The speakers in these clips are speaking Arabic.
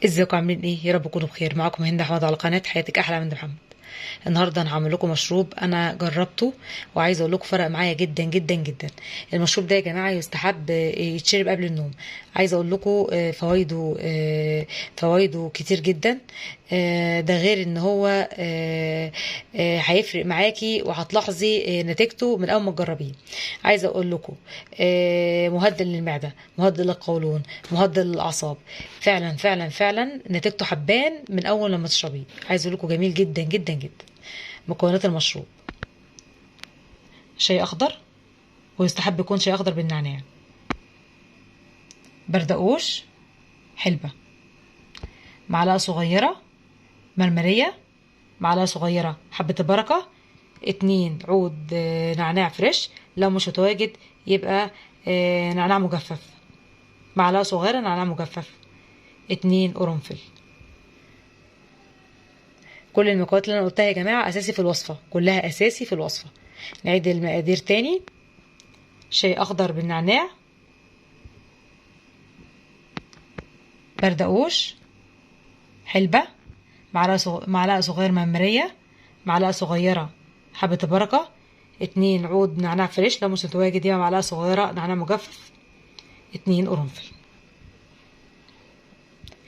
ازيكم عاملين ايه؟ يا رب تكونوا بخير. معاكم هند احمد على قناه حياتك احلى من محمد. النهارده انا هعمل لكم مشروب انا جربته وعايزه اقول لكم فرق معايا جدا جدا جدا. المشروب ده يا جماعه يستحب يتشرب قبل النوم. عايزه اقول لكم فوائده كتير جدا. ده غير ان هو هيفرق معاكي وهتلاحظي نتيجته من اول ما تجربيه. عايزه اقول لكم مهدل للمعده، مهدل للقولون، مهدل للاعصاب. فعلا فعلا فعلا نتيجته حبان من اول لما تشربيه. عايزه اقول لكم جميل جدا جدا جدا. مكونات المشروب: شاي اخضر، ويستحب يكون شاي اخضر بالنعناع، بردقوش، حلبة، معلقه صغيره مرمريه، معلقه صغيره حبه البركه، 2 عود نعناع فريش، لو مش متواجد يبقى نعناع مجفف، معلقه صغيره نعناع مجفف، 2 قرنفل. كل المكونات اللي انا قلتها يا جماعه اساسي في الوصفه، كلها اساسي في الوصفه. نعيد المقادير تاني: شاي اخضر بالنعناع، بردقوش، حلبة، معلقه صغيره ممريه، معلقه صغيره حبه البركه، 2 عود نعناع فريش، لو مش متواجد يبقى معلقه صغيره نعناع مجفف، 2 قرنفل.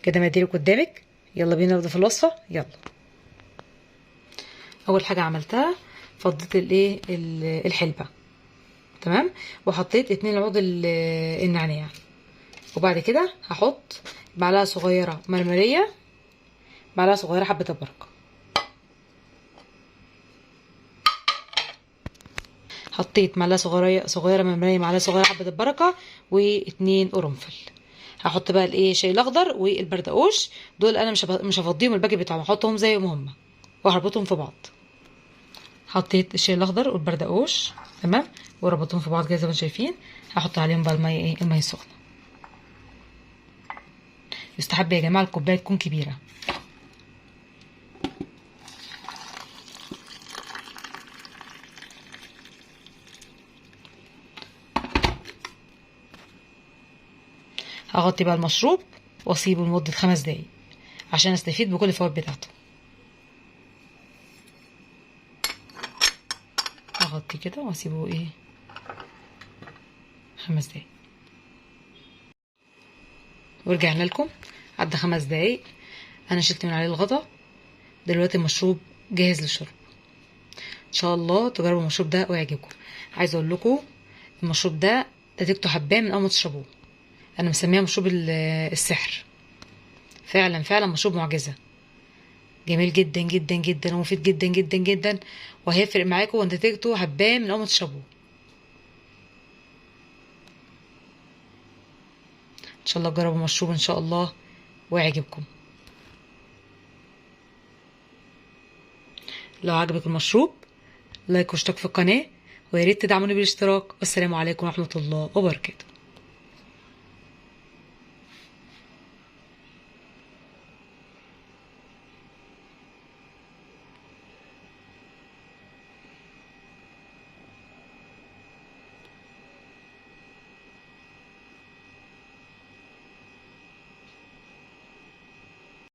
كده مقاديرك قدامك، يلا بينا نبدا في الوصفه. يلا. اول حاجه عملتها فضيت الحلبة، تمام، وحطيت 2 عود النعناع، وبعد كده هحط معلقه صغيره مرمريه، معلقه صغيره حبه البركه. حطيت معلقه صغيره مرمريه، معلقه صغيره حبه البركه، و2 قرنفل. هحط بقى الشاي الاخضر والبردقوش، دول انا مش هفضيهم الباقي بتاعهم، هحطهم زي ما هم وهربطهم في بعض. حطيت الشاي الاخضر والبردقوش، تمام، وربطهم في بعض كده زي ما انتم شايفين. هحط عليهم بقى الميه الميه السخنه. يستحب يا جماعه الكوبايه تكون كبيره. هغطي بقى المشروب واسيبه لمده 5 دقايق عشان استفيد بكل الفوائد بتاعته. اغطي كده واسيبه 5 دقايق. ورجعنا لكم. عدى 5 دقايق، انا شلت من عليه الغطا. دلوقتي المشروب جاهز للشرب. ان شاء الله تجربوا المشروب ده ويعجبكم. عايزه اقول لكم المشروب ده نتيجته حباه من اول ما تشربوه. انا مسميها مشروب السحر. فعلا فعلا مشروب معجزه، جميل جدا جدا جدا ومفيد جدا جدا جدا، وهيفرق معاكم ونتيجته حباه من اول ما تشربوه. ان شاء الله تجربوا المشروب ان شاء الله ويعجبكم. لو عجبك المشروب لايك واشتراك في القناه، ويا ريت تدعموني بالاشتراك. والسلام عليكم ورحمه الله وبركاته.